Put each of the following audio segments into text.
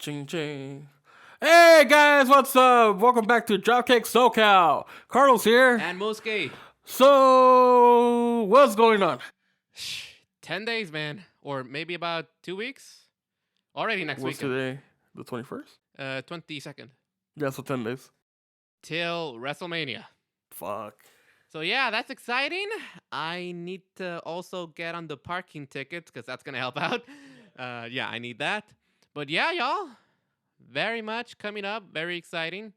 Ching ching. Hey guys, what's up? Welcome back to Dropkick SoCal. Carlos here. And Musgee. So, what's going on? 10 days, man. Or maybe about 2 weeks. Already next week. What's today? The 21st? 22nd. Yeah, so 10 days. Till Wrestlemania. Fuck. So yeah, that's exciting. I need to also get on the parking tickets because that's going to help out. Yeah, I need that. But yeah, y'all. Very much coming up. Very exciting.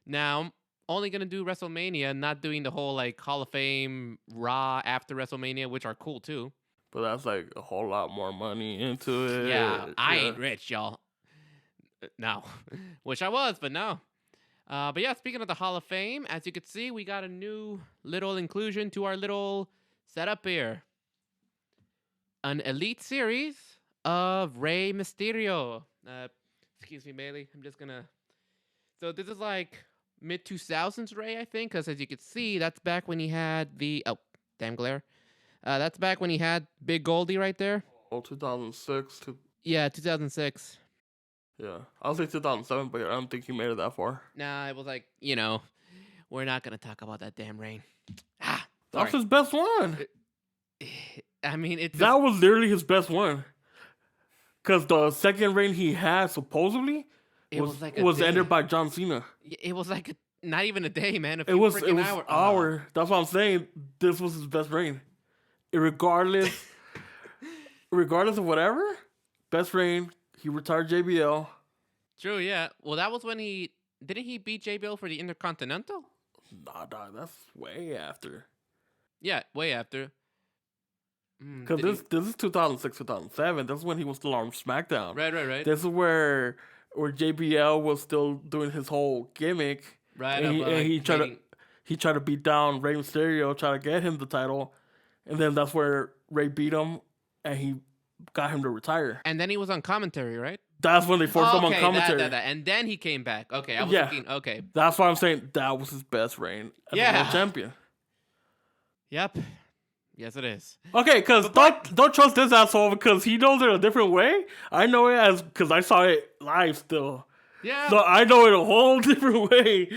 Now, I'm only going to do WrestleMania, not doing the whole like Hall of Fame, Raw after WrestleMania, which are cool too. But that's like a whole lot more money into it. Yeah, I ain't rich, y'all. No. Wish I was, but no. But yeah, speaking of the Hall of Fame, as you can see, we got a new little inclusion to our little setup here. An Elite Series of Rey Mysterio. Excuse me, Bailey. I'm just gonna... So this is like mid-2000s Rey, I think, because as you can see, that's back when he had the... Oh, damn glare. That's back when he had Big Goldie right there. Oh, 2006 to... Yeah, 2006. Yeah, I'll say 2007, but I don't think he made it that far. Nah, it was like, we're not going to talk about that damn reign. That's his best one. I mean, that was literally his best one. Because the second reign he had, supposedly, was ended by John Cena. It was like not even a day, man. It was an hour. That's what I'm saying. This was his best reign. Regardless of whatever, best reign. He retired JBL. True, yeah. Well, that was when didn't he beat JBL for the Intercontinental? Nah, that's way after. Yeah, way after. Because this is 2006, 2007. This is when he was still on SmackDown. Right. This is where JBL was still doing his whole gimmick. Right. And he tried to beat down Rey Mysterio, try to get him the title, and then that's where Rey beat him, and he got him to retire. And then he was on commentary, right? That's when they forced him on commentary. And then he came back. Okay, I was thinking, okay. That's why I'm saying that was his best reign as a world champion. Yep. Yes, it is. Okay, because don't trust this asshole because he knows it a different way. I know it because I saw it live still. Yeah. So I know it a whole different way.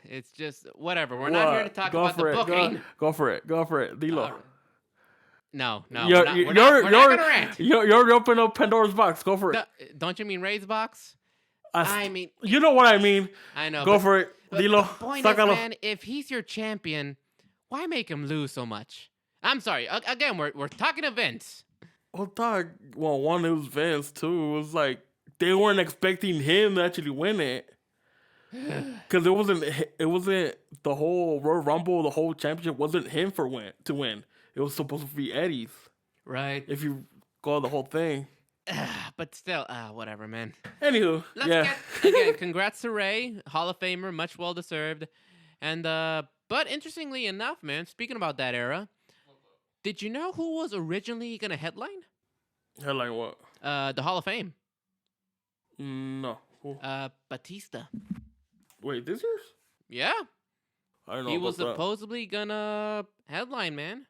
It's just, whatever. We're not here to talk about the booking. Go for it. Dilo. No. We're not gonna rant. You're opening up Pandora's box. Go for it. No, don't you mean Ray's box? I mean... You know what I mean. I know. Go for it. Dilo. The point is, man, if he's your champion, why make him lose so much? I'm sorry. Again, we're talking to Vince. Well, dog. Well, one, it was Vince. Two, it was like they weren't expecting him to actually win it. Because it wasn't the whole Royal Rumble, the whole championship wasn't him to win. It was supposed to be Eddie's. Right. If you go the whole thing. But still, whatever, man. Anywho, Again, congrats to Rey, Hall of Famer, much well deserved. And but interestingly enough, man, speaking about that era, did you know who was originally gonna headline? Headline what? The Hall of Fame. No. Batista. Wait, this year's? Yeah. I don't know. He was supposedly gonna headline, man.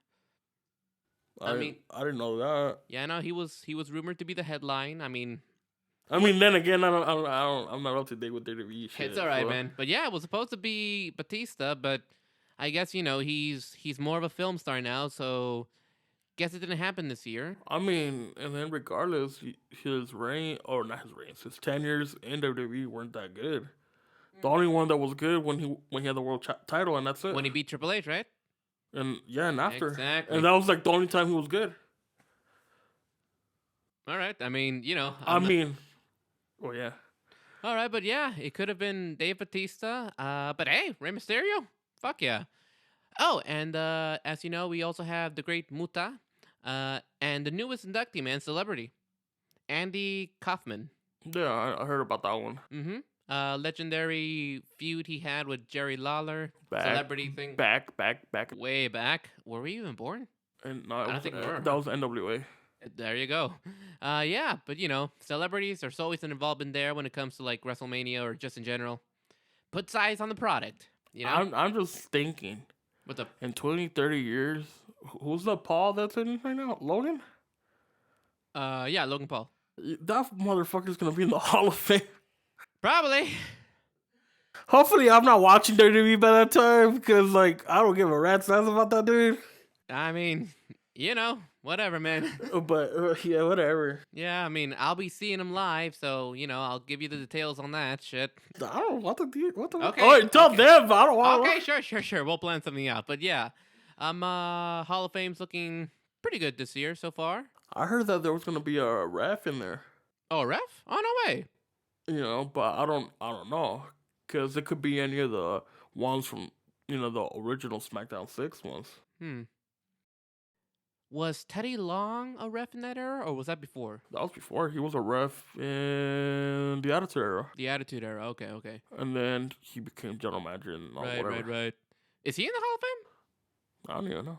I didn't know that. Yeah, no, he was rumored to be the headline. I mean, then again, I'm not up to date with WWE shit. It's all right, man. But yeah, it was supposed to be Batista, but I guess he's more of a film star now, so guess it didn't happen this year. I mean, and then regardless, his tenures in WWE weren't that good. The only one that was good when he had the world title, and that's it. When he beat Triple H, right? And after. Exactly. And that was like the only time he was good. All right. I mean, well, yeah. All right, but yeah, it could have been Dave Batista. But hey, Rey Mysterio, fuck yeah. Oh, and as you know, we also have the great Muta, and the newest inductee, man, celebrity, Andy Kaufman. Yeah, I heard about that one. Mm-hmm. Legendary feud he had with Jerry Lawler. Celebrity thing. Back. Way back. Were we even born? And no, I don't think we were. That was NWA. There you go. Yeah, but celebrities, there's always an involvement there when it comes to like WrestleMania or just in general. Put size on the product. I'm just thinking. In 20, 30 years, who's the Paul that's in right now? Logan? Yeah, Logan Paul. That motherfucker's gonna be in the Hall of Fame. Probably. Hopefully, I'm not watching WWE by that time because, like, I don't give a rat's ass about that dude. I mean, whatever, man. But yeah, whatever. Yeah, I mean, I'll be seeing him live, so I'll give you the details on that shit. I don't want the what the. Okay, Oh, tell okay. them. But I don't want. Okay, sure. We'll plan something out. But yeah, Hall of Fame's looking pretty good this year so far. I heard that there was gonna be a ref in there. Oh, a ref? Oh, no way. But I don't know, because it could be any of the ones from the original SmackDown 6 ones. Was Teddy Long a ref in that era, or was that before? That was before. He was a ref in the Attitude Era. The Attitude Era. Okay. And then he became general manager and whatever. Right. Is he in the Hall of Fame? I don't even know.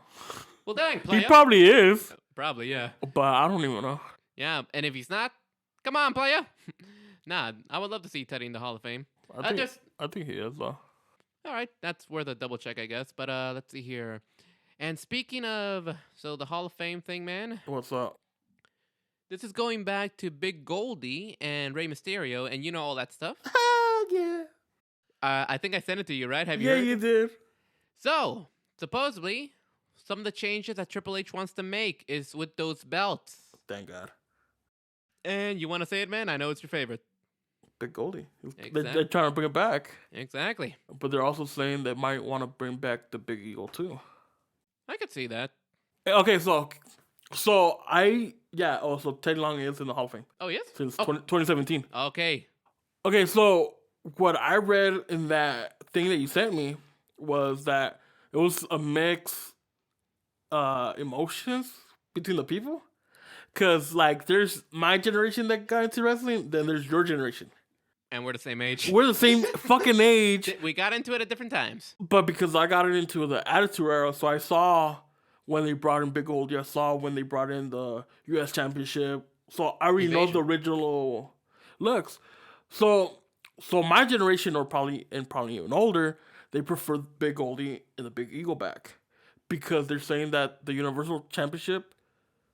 Well, dang, He probably is. Probably, yeah. But I don't even know. Yeah, and if he's not, come on, playa. Nah, I would love to see Teddy in the Hall of Fame. I think he is, though. All right, that's worth a double check, I guess. But let's see here. And speaking of, the Hall of Fame thing, man. What's up? This is going back to Big Goldie and Rey Mysterio, and all that stuff. Yeah. I think I sent it to you, right? Have you? Yeah, heard you did. So, supposedly, some of the changes that Triple H wants to make is with those belts. Thank God. And you want to say it, man? I know it's your favorite. Big Goldie. Exactly. They're trying to bring it back. Exactly. But they're also saying they might want to bring back the Big Eagle, too. I could see that. Okay, so Teddy Long is in the Hall of Fame. Oh, yes? Since 2017. Okay. Okay, so what I read in that thing that you sent me was that it was a mix emotions between the people. Because, like, there's my generation that got into wrestling, then there's your generation. And we're the same age. We're the same fucking age. We got into it at different times. But because I got into the Attitude Era, so I saw when they brought in Big Goldie, I saw when they brought in the U.S. Championship. So I already know the original looks. So my generation, or probably even older, they prefer Big Goldie and the Big Eagle back. Because they're saying that the Universal Championship,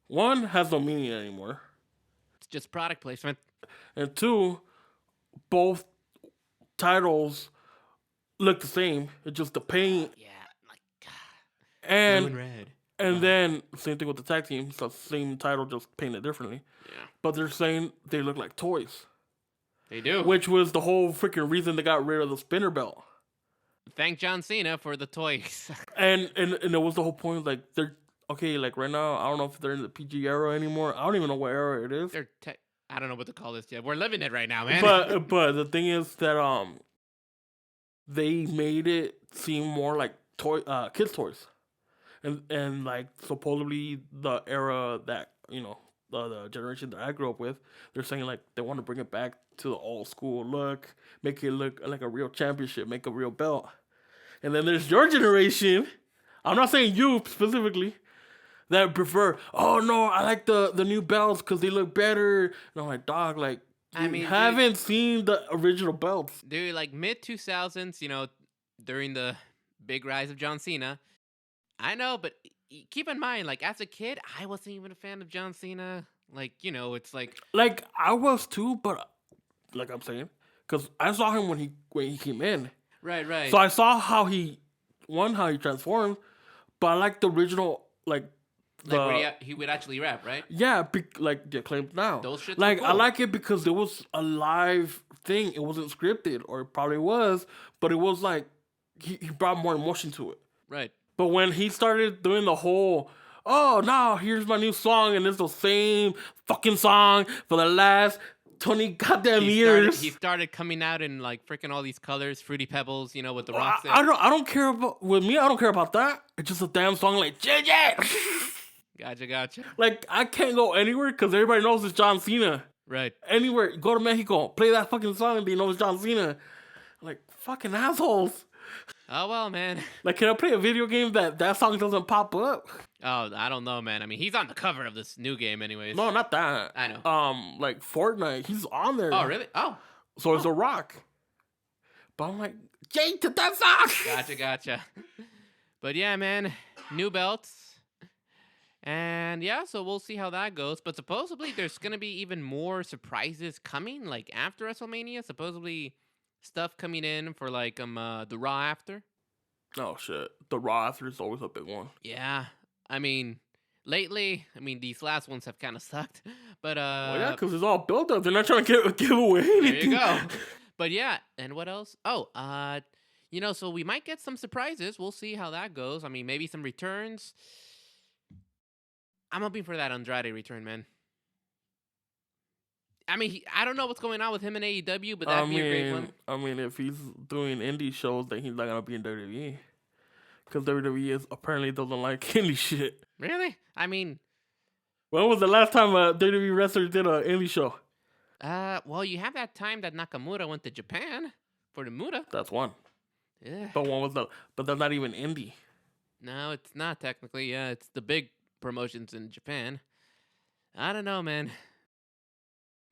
one, has no meaning anymore. It's just product placement. And two, both titles look the same. It's just the paint. Yeah, like and blue and red. And then same thing with the tag team. It's the same title, just painted differently. Yeah. But they're saying they look like toys. They do. Which was the whole freaking reason they got rid of the spinner belt. Thank John Cena for the toys. and it was the whole point. Like they're okay. Like right now, I don't know if they're in the PG era anymore. I don't even know what era it is. I don't know what to call this yet. We're living it right now, man. But the thing is that they made it seem more like kids toys, and like supposedly the era that the generation that I grew up with, they're saying like they want to bring it back to the old school look, make it look like a real championship, make a real belt. And then there's your generation. I'm not saying you specifically. That prefer, oh no, I like the new belts because they look better. And I'm like, dog, like, haven't seen the original belts. Dude, like mid-2000s, during the big rise of John Cena. I know, but keep in mind, like, as a kid, I wasn't even a fan of John Cena. Like, it's like... Like, I was too, but, like I'm saying, because I saw him when he came in. Right. So I saw how he transformed, but I like the original, like where he would actually rap, right? Yeah, like the claims now. Those shits like cool. I like it because it was a live thing. It wasn't scripted, or it probably was, but it was like he brought more emotion to it. Right. But when he started doing the whole, oh no, here's my new song, and it's the same fucking song for the last 20 goddamn years. He started coming out in like freaking all these colors, Fruity Pebbles, with the rocks. I don't care about I don't care about that. It's just a damn song like JJ. Gotcha. Like, I can't go anywhere because everybody knows it's John Cena. Right. Anywhere, go to Mexico, play that fucking song and they know it's John Cena. Like, fucking assholes. Oh, well, man. Like, can I play a video game that song doesn't pop up? Oh, I don't know, man. I mean, he's on the cover of this new game anyways. No, not that. I know. Like, Fortnite, he's on there. Oh, really? Oh. So it's a rock. But I'm like, yay to that song! Gotcha. But yeah, man, new belts. And yeah, so we'll see how that goes. But supposedly there's gonna be even more surprises coming, like after WrestleMania. Supposedly stuff coming in for like the Raw after. Oh shit, the Raw after is always a big one. Yeah, I mean, lately, these last ones have kind of sucked. But Well, yeah, because it's all built up. They're not trying to give away anything. there you go. But yeah, and what else? Oh, so we might get some surprises. We'll see how that goes. I mean, maybe some returns. I'm hoping for that Andrade return, man. I mean, I don't know what's going on with him in AEW, but that'd be a great one. I mean, if he's doing indie shows, then he's not gonna be in WWE. Because WWE apparently doesn't like indie shit. Really? I mean, when was the last time a WWE wrestler did an indie show? Well, you have that time that Nakamura went to Japan for the Muda. That's one. Yeah. But when was that? But that's not even indie. No, it's not technically. Yeah, it's the big promotions in Japan. I don't know, man.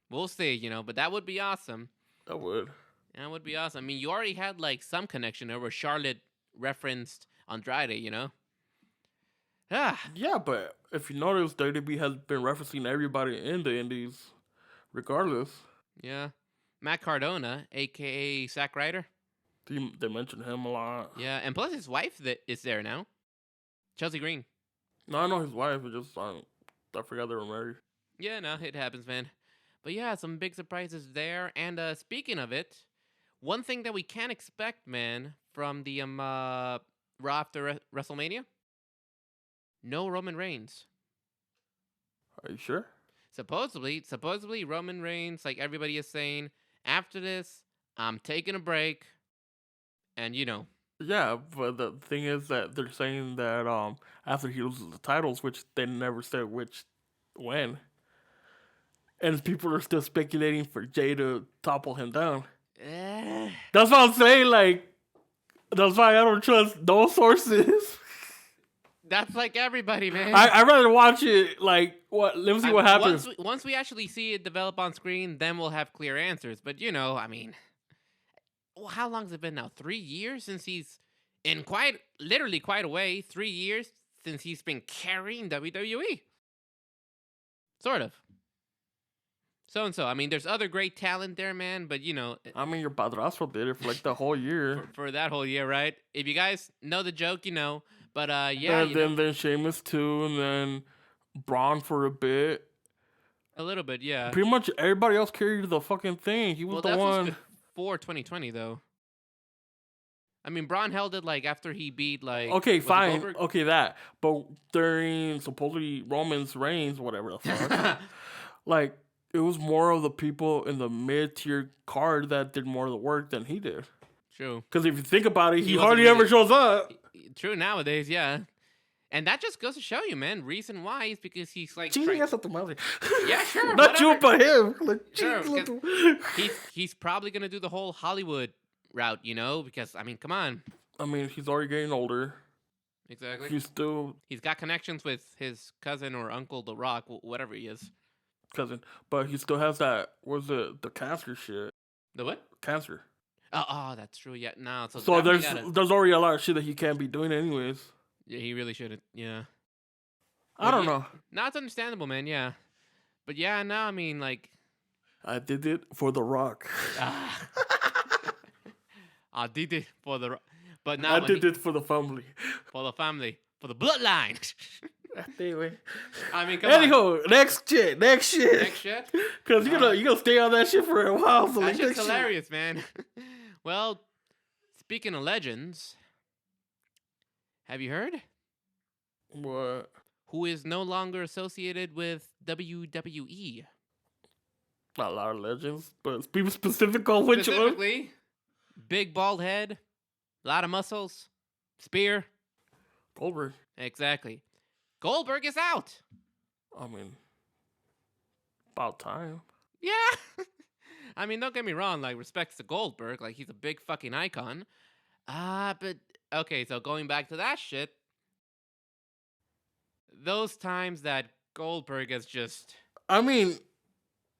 We'll see, but that would be awesome. That would. That would be awesome. I mean, you already had like some connection there where Charlotte referenced Andrade, Ah. Yeah, but if you notice, WWE has been referencing everybody in the indies, regardless. Yeah. Matt Cardona, a.k.a. Zack Ryder. They mention him a lot. Yeah, and plus his wife that is there now. Chelsea Green. No, I know his wife, but just, I forgot they were married. Yeah, no, it happens, man. But yeah, some big surprises there. And speaking of it, one thing that we can expect, man, from the Raw after WrestleMania, no Roman Reigns. Are you sure? Supposedly Roman Reigns, like everybody is saying, after this, I'm taking a break. And Yeah, but the thing is that they're saying that after he loses the titles, which they never said when. And people are still speculating for Jay to topple him down. That's what I'm saying. Like, that's why I don't trust those sources. That's like everybody, man. I'd rather watch it. Like, what? Let me see what happens. Once we actually see it develop on screen, then we'll have clear answers. But how long has it been now? 3 years since he's in literally quite a way. 3 years since he's been carrying WWE. Sort of. So. I mean, there's other great talent there, man, but your padrastro did it for like the whole year. for that whole year, right? If you guys know the joke, But yeah. And then Sheamus too, and then Braun for a bit. A little bit, yeah. Pretty much everybody else carried the fucking thing. He was the one. Was before 2020, though. I mean, Braun held it like after he beat like. Okay, fine. Okay, that. But during supposedly Roman's reigns, whatever the fuck, like. It was more of the people in the mid-tier card that did more of the work than he did. True. Because if you think about it, he hardly ever shows up. True nowadays, yeah. And that just goes to show you, man. Reason why is because he's like... Yeah, sure. Not you, but him. Like, sure, he's probably going to do the whole Hollywood route, Because, come on. He's already getting older. Exactly. He's got connections with his cousin or uncle, The Rock, whatever he is. Cousin, but he still has that. Was it the cancer shit? The what? Cancer. Oh, that's true. Yeah, no. So there's already a lot of shit that he can't be doing anyways. Yeah, he really shouldn't. Yeah. I don't know. No, it's understandable, man. Yeah, but yeah, no. I did it for The Rock. I did it for the, but now I did it for the family. For the family, for the bloodline. Anyway. Come on. Next shit. Next shit? Because you're gonna stay on that shit for a while. So that shit's hilarious, man. Well, speaking of legends, have you heard? What? Who is no longer associated with WWE? Not a lot of legends, but be specific on which one. Specifically, big bald head, a lot of muscles, spear. Goldberg. Exactly. Goldberg is out. About time. Yeah. Don't get me wrong, like, respects to Goldberg, like, he's a big fucking icon. But, okay, so going back to that shit, those times that Goldberg is just...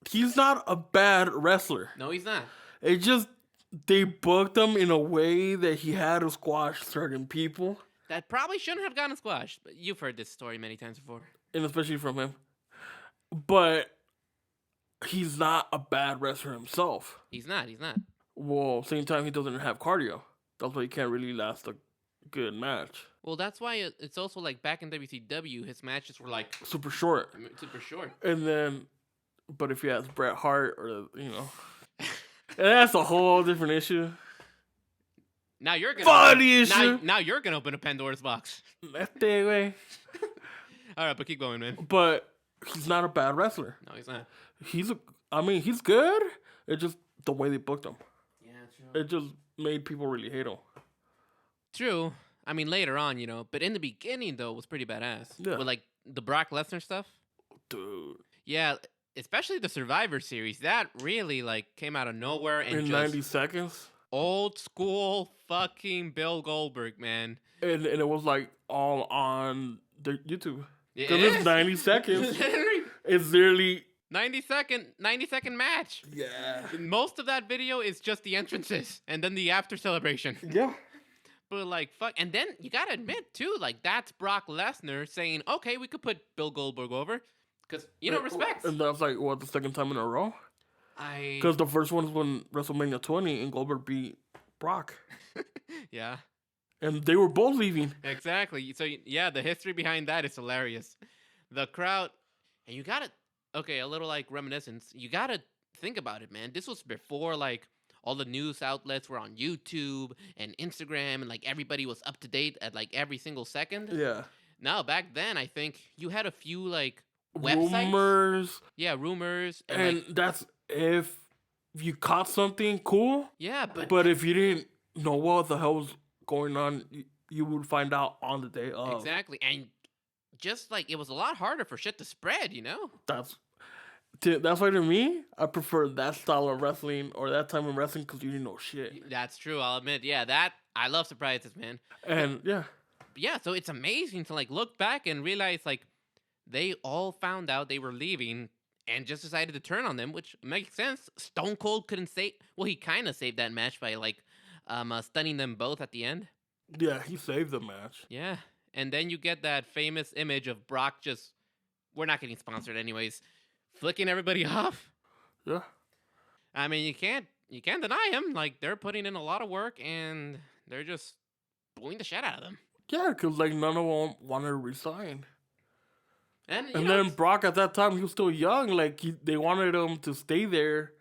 he's not a bad wrestler. No, he's not. It just, they booked him in a way that he had to squash certain people. That probably shouldn't have gotten squashed, but you've heard this story many times before. and especially from him. But he's not a bad wrestler himself. He's not. He's not. Well, same time he doesn't have cardio. That's why he can't really last a good match. Well, that's why it's also like back in WCW, his matches were like Super short. super short. And then, but if he has Bret Hart or and that's a whole different issue. Now you're gonna Funny issue. Now you're gonna open a Pandora's box. That way. All right, but keep going, man. But he's not a bad wrestler. No, he's not. He's good. It's just the way they booked him. Yeah, true. It just made people really hate him. True. I mean, later on, but in the beginning, though, it was pretty badass. Yeah. With, like, the Brock Lesnar stuff. Dude. Yeah, especially the Survivor Series. That really, like, came out of nowhere. And In 90 seconds? Old school fucking Bill Goldberg, man. And it was, like, all on the YouTube. It Because it's 90 seconds. It's literally... 90-second match. Yeah. Most of that video is just the entrances. And then the after celebration. Yeah. But, like, fuck. And then you gotta admit, too, like, that's Brock Lesnar saying, okay, we could put Bill Goldberg over. Because, respect. And that's, like, what, the second time in a row? Because the first one was when WrestleMania 20 and Goldberg beat Brock. Yeah. And they were both leaving. Exactly. So, yeah, the history behind that is hilarious. The crowd, and you gotta, okay, a little, like, reminiscence. You gotta think about it, man. This was before, like, all the news outlets were on YouTube and Instagram, and, like, everybody was up to date at, like, every single second. Yeah. Now, back then, I think you had a few, like, websites. Rumors. Yeah, rumors. And like, that's if you caught something cool. Yeah, But if you didn't know what the hell was going on, you would find out on the day of. Exactly. And just, like, it was a lot harder for shit to spread, That's why to me, I prefer that style of wrestling or that time of wrestling because you didn't know shit. That's true, I'll admit. Yeah, I love surprises, man. And, yeah. Yeah, so it's amazing to, like, look back and realize, like, they all found out they were leaving and just decided to turn on them, which makes sense. Stone Cold couldn't save... Well, he kind of saved that match by, like, stunning them both at the end. Yeah, he saved the match. Yeah, and then you get that famous image of Brock just... We're not getting sponsored anyways. Flicking everybody off. Yeah. I mean, you can't deny him. Like, they're putting in a lot of work, and they're just booing the shit out of them. Yeah, because, like, none of them wanted to resign. And then Brock, at that time, he was still young. Like, they wanted him to stay there.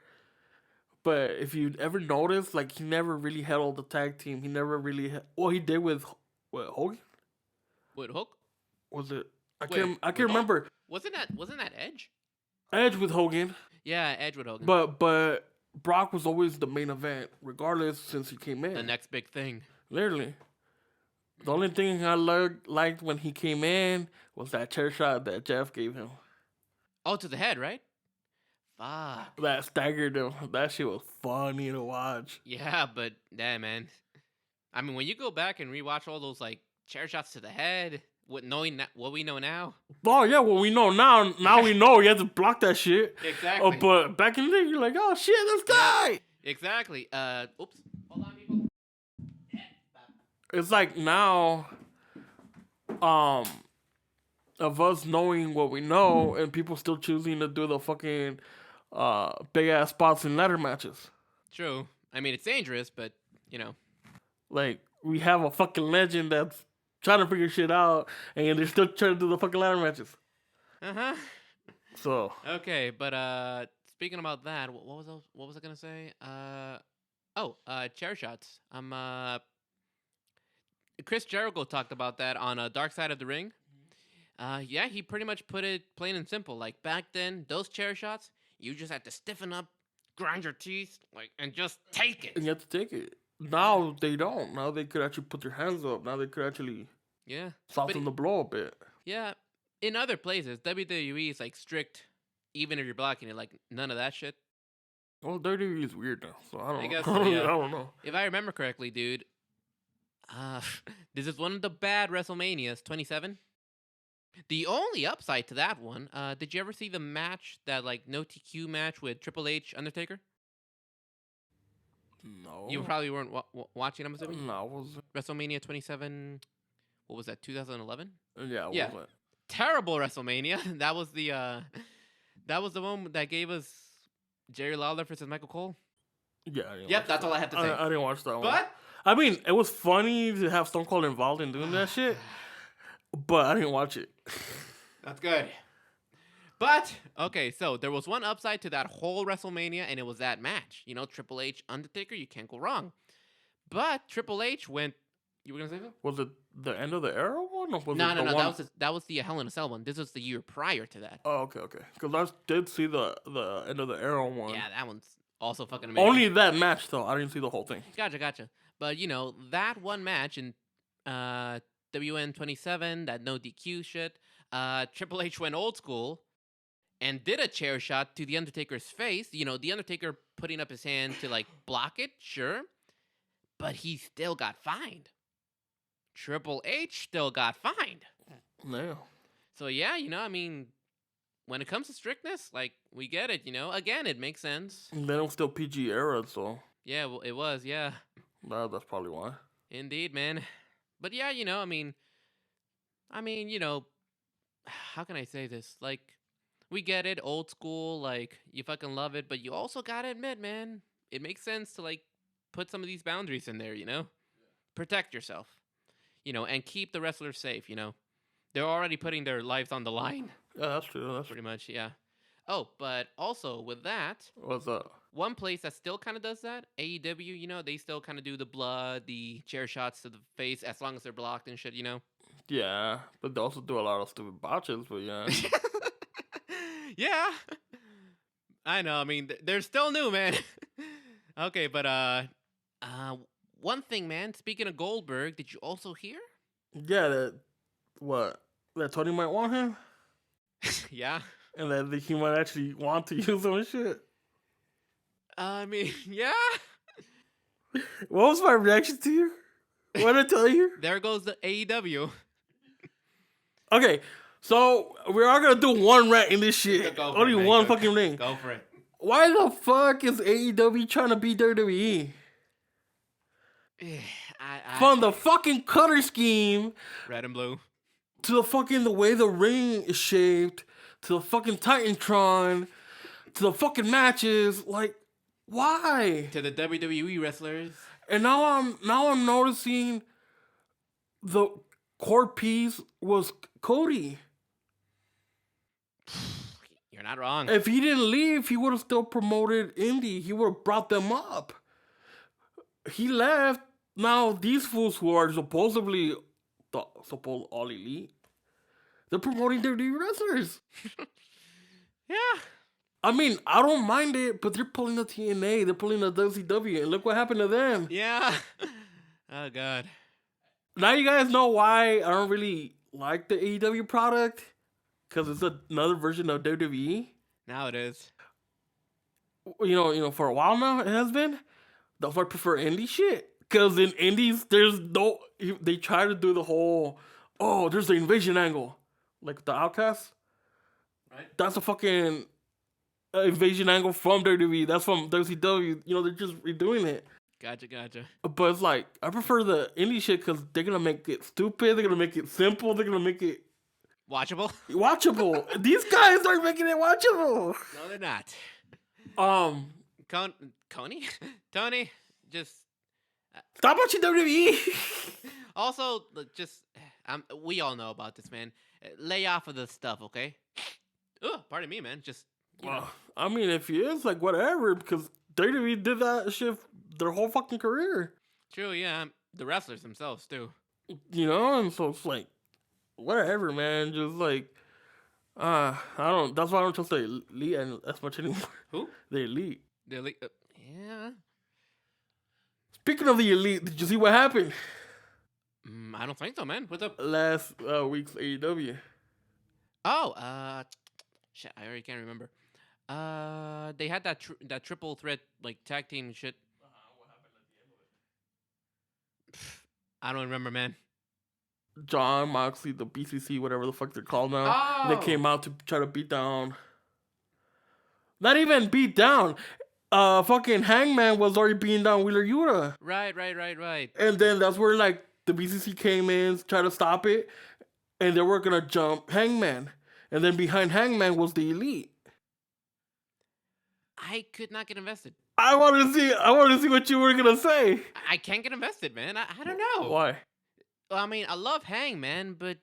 But if you'd ever noticed, like, he never really held the tag team. He never really... Well, he did with Hogan? With Hook? Was it... I can't remember. Wasn't that Edge? Edge with Hogan. Yeah, Edge with Hogan. But Brock was always the main event, regardless, since he came in. The next big thing. Literally. The only thing I liked when he came in was that chair shot that Jeff gave him. Oh, to the head, right? Fuck. That staggered him. That shit was funny to watch. Yeah, but yeah, man. I mean, when you go back and rewatch all those, like, chair shots to the head, knowing what we know now. Oh, yeah, what we know now. Now we know you have to block that shit. Exactly. Oh, but back in the day, you're like, oh, shit, this guy. Yeah, exactly. Oops. Hold on, people. It's like now, of us knowing what we know and people still choosing to do the fucking big ass spots in ladder matches. True. I mean, it's dangerous, but like we have a fucking legend that's trying to figure shit out, and they're still trying to do the fucking ladder matches. So okay, but speaking about that, what was I gonna say? Chair shots. Chris Jericho talked about that on Dark Side of the Ring. Yeah, he pretty much put it plain and simple. Like, back then, those chair shots, you just had to stiffen up, grind your teeth, like, and just take it. And you have to take it. Now they don't. Now they could actually put their hands up. Now they could actually soften the blow a bit. Yeah. In other places, WWE is, like, strict, even if you're blocking it. Like, none of that shit. Well, WWE is weird now, so I don't know. Guess so, yeah. I don't know. If I remember correctly, dude, this is one of the bad WrestleManias, 27. The only upside to that one, did you ever see the match, that, like, no TQ match with Triple H, Undertaker? No. You probably weren't watching, I'm assuming? No, was it? WrestleMania 27, what was that, 2011? Yeah, Yeah. Was it? terrible WrestleMania. That was the one that gave us Jerry Lawler versus Michael Cole. Yeah. Yep, that's all I have to say. I didn't watch that one. But I mean, it was funny to have Stone Cold involved in doing that shit, but I didn't watch it. That's good. But, okay, so there was one upside to that whole WrestleMania, and it was that match. You know, Triple H, Undertaker, you can't go wrong. But Triple H went... You were going to say something? Was it the end of the era one? Or was No. One? That was the Hell in a Cell one. This was the year prior to that. Oh, okay. Because I did see the end of the era one. Yeah, that one's also fucking amazing. Only that match, though. I didn't see the whole thing. Gotcha. But, you know, that one match in WN 27, that no DQ shit, Triple H went old school and did a chair shot to The Undertaker's face. You know, The Undertaker putting up his hand to, like, block it, sure. But he still got fined. Triple H still got fined. Yeah. So, yeah, you know, I mean, when it comes to strictness, like, we get it, you know. Again, it makes sense. And then it was still PG era, so... Yeah, well, it was, yeah. That's probably why. Indeed, man. But, yeah, you know, I mean, you know, how can I say this? Like, we get it, old school, like, you fucking love it, but you also gotta admit, man, it makes sense to, like, put some of these boundaries in there, you know? Protect yourself, you know, and keep the wrestlers safe, you know? They're already putting their lives on the line. Yeah, that's true. That's pretty much, yeah. Oh, but also with that... What's up? One place that still kind of does that, AEW, you know, they still kind of do the blood, the chair shots to the face, as long as they're blocked and shit, you know? Yeah, but they also do a lot of stupid botches, but yeah. Yeah. I know, I mean, they're still new, man. Okay, but, one thing, man, speaking of Goldberg, did you also hear? Yeah, that Tony might want him? Yeah. And that he might actually want to use him and shit? I mean, yeah. What was my reaction to you? What did I tell you? There goes the AEW. Okay, so we're all gonna do one rant in this shit. Only one fucking thing. Go for it. Why the fuck is AEW trying to beat WWE? From the fucking color scheme, red and blue, to the way the ring is shaped, to the fucking Titantron, to the fucking matches, like, why? To the WWE wrestlers. And now I'm noticing the core piece was Cody. You're not wrong. If he didn't leave, he would have still promoted Indy. He would have brought them up. He left. Now these fools who are supposedly all elite, they're promoting their new wrestlers. Yeah. I mean, I don't mind it, but they're pulling the TNA, they're pulling the WCW, and look what happened to them. Yeah. Oh, God. Now you guys know why I don't really like the AEW product, because it's another version of WWE. Now it is. You know, for a while now it has been. That's why I prefer indie shit. Because in indies, they try to do the whole, there's the invasion angle. Like the Outcast. Right. That's a fucking invasion angle from WWE. That's from WCW. You know, they're just redoing it. Gotcha. But it's like, I prefer the indie shit because they're going to make it stupid. They're going to make it simple. They're going to make it... Watchable. These guys are making it watchable. No, they're not. Tony, just... Stop watching WWE. Also, just... we all know about this, man. Lay off of the stuff, okay? Oh, pardon me, man. Just... I mean, if he is, like, whatever, because WWE did that shit their whole fucking career. True, yeah. The wrestlers themselves, too. You know, and so it's like, whatever, man. Just like, that's why I don't trust the elite as much anymore. Who? The elite. The elite, yeah. Speaking of the elite, did you see what happened? I don't think so, man. What's up? Last week's AEW. Oh, shit, I already can't remember. They had that triple threat, like, tag team shit. What happened at the end of it? I don't remember, man. John Moxley, the BCC, whatever the fuck they're called now. Oh! They came out to try to beat down. Not even beat down. Fucking Hangman was already beating down Wheeler Yuta. Right. And then that's where, like, the BCC came in, tried to stop it. and they were gonna jump Hangman, and then behind Hangman was the Elite. I could not get invested. I wanted to see what you were gonna say. I can't get invested, man. I don't know. Why? Well, I mean, I love Hangman, but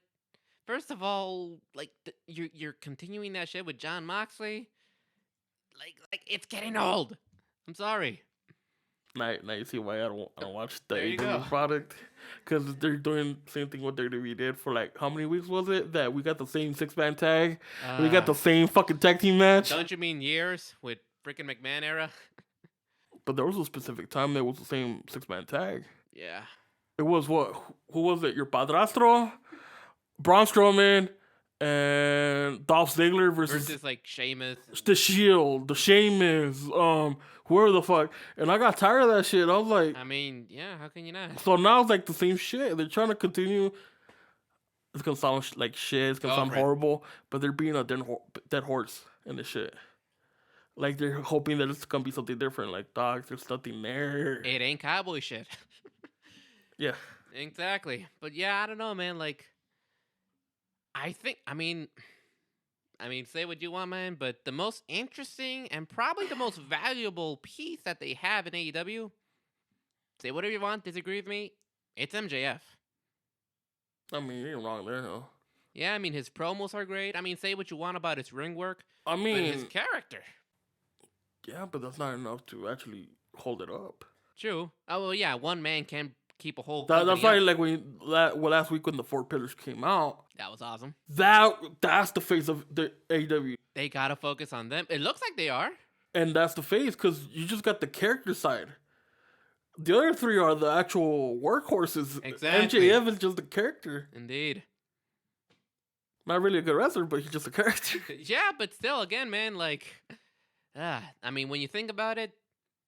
first of all, like you're continuing that shit with John Moxley. Like it's getting old. I'm sorry. Now you see why I don't watch the There you go. AEW product, because they're doing the same thing what WWE did for like how many weeks was it that we got the same 6-man tag, we got the same fucking tag team match. Don't you mean years with freaking McMahon era? But there was a specific time that was the same 6-man tag. Yeah. It was what? Who was it? Your padrastro, Braun Strowman, and Dolph Ziggler versus like Sheamus. the Shield, the Sheamus, whoever the fuck. And I got tired of that shit. I was like, I mean, yeah, how can you not? so now it's like the same shit. They're trying to continue. It's gonna sound like shit. It's gonna sound horrible, but they're being a dead horse in this shit. Like they're hoping that it's gonna be something different. Like, dog, there's nothing there. It ain't cowboy shit. Yeah. Exactly. But yeah, I don't know, man. Like, I mean, say what you want, man, but the most interesting and probably the most valuable piece that they have in AEW, say whatever you want, disagree with me, it's MJF. I mean, you ain't wrong there, though. Yeah, I mean, his promos are great. I mean, say what you want about his ring work. I mean, but his character. Yeah, but that's not enough to actually hold it up. True. Oh, well, yeah, one man can keep a whole That's why, like, last week when the 4 Pillars came out. That was awesome. That's the face of the AEW. They gotta focus on them. It looks like they are. And that's the face, because you just got the character side. The other 3 are the actual workhorses. Exactly. MJF is just a character. Indeed. Not really a good wrestler, but he's just a character. Yeah, but still, again, man, like, I mean, when you think about it,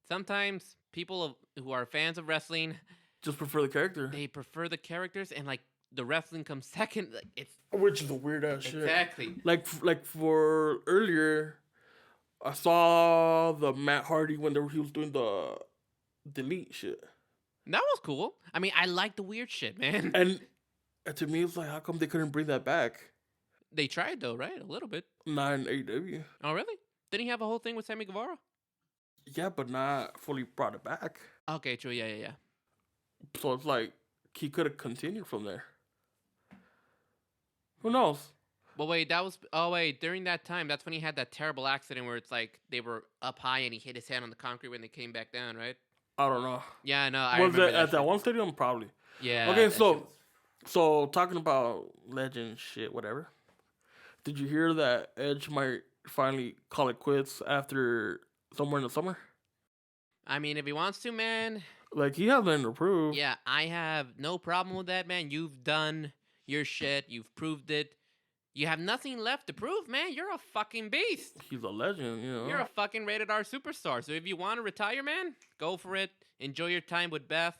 sometimes people who are fans of wrestling just prefer the character. They prefer the characters, and like the wrestling comes second. Like, which is a weird ass shit. Exactly. Like for earlier, I saw the Matt Hardy when he was doing the delete shit. That was cool. I mean, I like the weird shit, man. And to me, it's like, how come they couldn't bring that back? They tried though, right? A little bit. Not in AEW. Oh, really? Didn't he have a whole thing with Sammy Guevara? Yeah, but not fully brought it back. Okay, true. Yeah. So it's like he could have continued from there. Who knows? But wait, during that time, that's when he had that terrible accident where it's like they were up high and he hit his hand on the concrete when they came back down, right? I don't know. Yeah, no, I remember that at that one stadium? Probably. Yeah. Okay, so talking about legend shit, whatever. Did you hear that Edge might finally call it quits after Somewhere in the Summer? I mean, if he wants to, man. Like, he has nothing to prove. Yeah, I have no problem with that, man. You've done your shit. You've proved it. You have nothing left to prove, man. You're a fucking beast. He's a legend, you know. You're a fucking rated R superstar. So if you want to retire, man, go for it. Enjoy your time with Beth.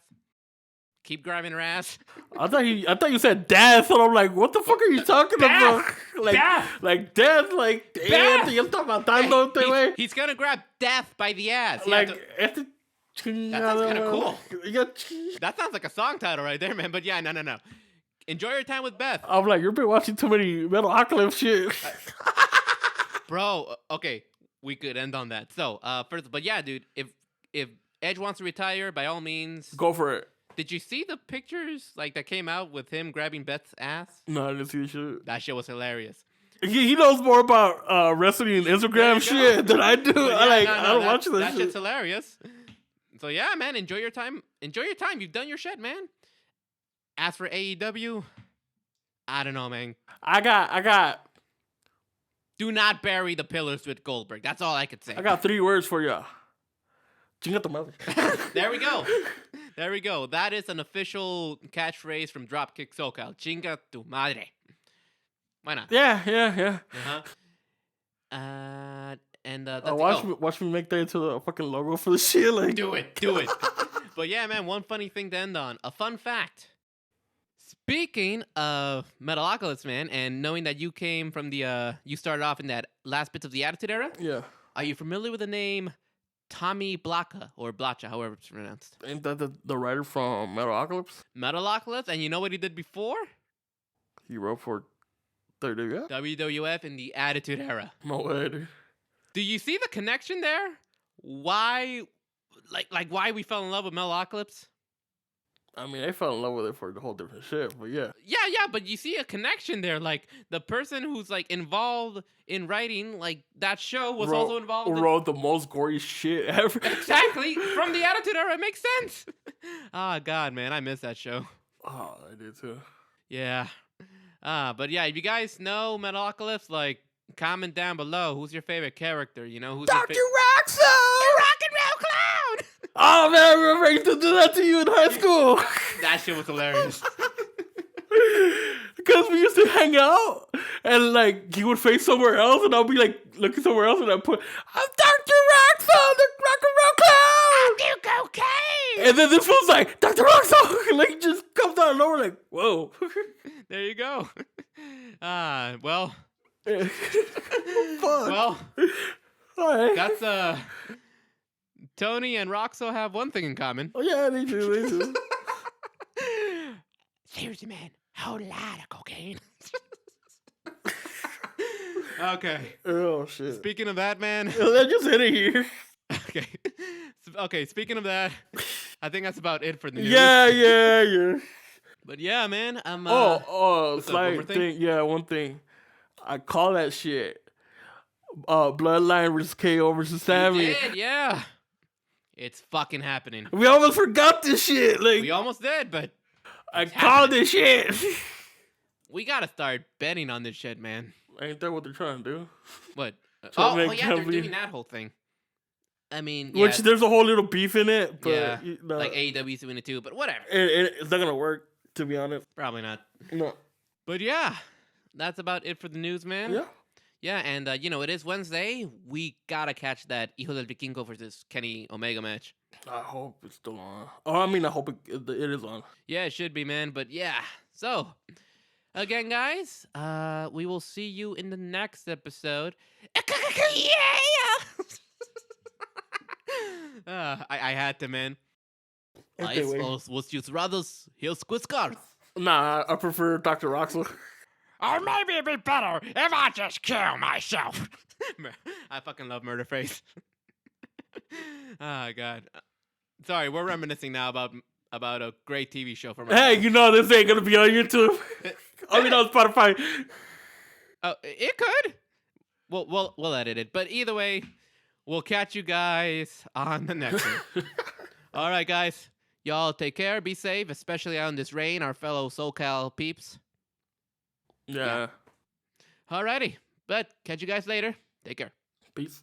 Keep grabbing her ass. I thought you said death, and I'm like, what the fuck are you talking about? Like death, like damn, you está matando este güey. He's gonna grab death by the ass. Like that sounds kind of cool. Yeah. That sounds like a song title right there, man. But yeah, no. Enjoy your time with Beth. I'm like, you've been watching too many Metalocalypse shit. Bro, okay, we could end on that. So, first, but yeah, dude, if Edge wants to retire, by all means, go for it. Did you see the pictures like that came out with him grabbing Beth's ass? No, I didn't see the shit. That shit was hilarious. He knows more about wrestling and Instagram shit than I do. I don't watch that shit. Shit's hilarious. So yeah, man, enjoy your time. Enjoy your time. You've done your shit, man. As for AEW, I don't know, man. I got. Do not bury the pillars with Goldberg. That's all I could say. I got 3 words for you. Chinga tu madre. There we go. There we go. That is an official catchphrase from Dropkick SoCal. Chinga tu madre. Why not? Yeah. Uh-huh. And that's watch me make that into the fucking logo for the shit. Like, do it. But yeah, man, one funny thing to end on. A fun fact. Speaking of Metalocalypse, man, and knowing that you came from you started off in that last bits of the Attitude Era. Yeah. Are you familiar with the name Tommy Blacha, or Blacha, however it's pronounced? Ain't that the writer from Metalocalypse? Metalocalypse, and you know what he did before? He wrote for WWF? WWF in the Attitude Era. No way, dude. Do you see the connection there? Why, like why we fell in love with Metalocalypse? I mean, they fell in love with it for the whole different shit, but yeah. Yeah, but you see a connection there. Like, the person who's, like, involved in writing, like, that show was also involved wrote the most gory shit ever. Exactly. From the Attitude Era, it makes sense. Oh, God, man, I miss that show. Oh, I did too. Yeah. But yeah, if you guys know Metalocalypse, like, comment down below. Who's your favorite character? You know, who's Dr. your Roxo! The Rock and Roll Clown! Oh, man, I remember I used to do that to you in high school. That shit was hilarious. Because we used to hang out, and, like, he would face somewhere else, and I'll be, like, looking somewhere else, and I put, I'm Dr. Roxo, the Rock and Roll Clown! I do cocaine! And then this was like, Dr. Roxo! Like, just comes out of nowhere, like, whoa. There you go. Well. Fuck. Well, all right. that's, Tony and Roxo have one thing in common. Oh, yeah, they do. Seriously, man. Whole lot of cocaine. Okay. Oh, shit. Speaking of that, man. Let's just hit it here. Okay. Okay, speaking of that, I think that's about it for the news. Yeah. But yeah, man, I'm slight thing. Yeah, one thing. I call that shit Bloodline versus KO versus Sammy. You did, yeah. It's fucking happening. We almost forgot this shit. Like, we almost did, but I called this shit. We gotta start betting on this shit, man. Ain't that what they're trying to do? What? Trying Oh, yeah, they're doing that whole thing. I mean, yeah, which there's a whole little beef in it, but yeah, like AEW's doing it too, but whatever. It's not gonna work, to be honest. Probably not. No. But yeah, that's about it for the news, man. Yeah. Yeah, and you know, it is Wednesday. We gotta catch that Hijo del Vikingo versus Kenny Omega match. I hope it's still on. Oh, I mean, I hope it is on. Yeah, it should be, man. But yeah, so again, guys, we will see you in the next episode. Yeah. I had to, man. Was just brothers. Here's Squiscars. Nah, I prefer Dr. Roxo. Or maybe it'd be better if I just kill myself. I fucking love Murderface. Oh, God. Sorry, we're reminiscing now about a great TV show from. Hey, you know this ain't gonna be on YouTube. I mean, on Spotify. Oh, it could. We'll edit it. But either way, we'll catch you guys on the next one. All right, guys. Y'all take care. Be safe, especially out in this rain, our fellow SoCal peeps. Yeah. Alrighty. But catch you guys later. Take care. Peace.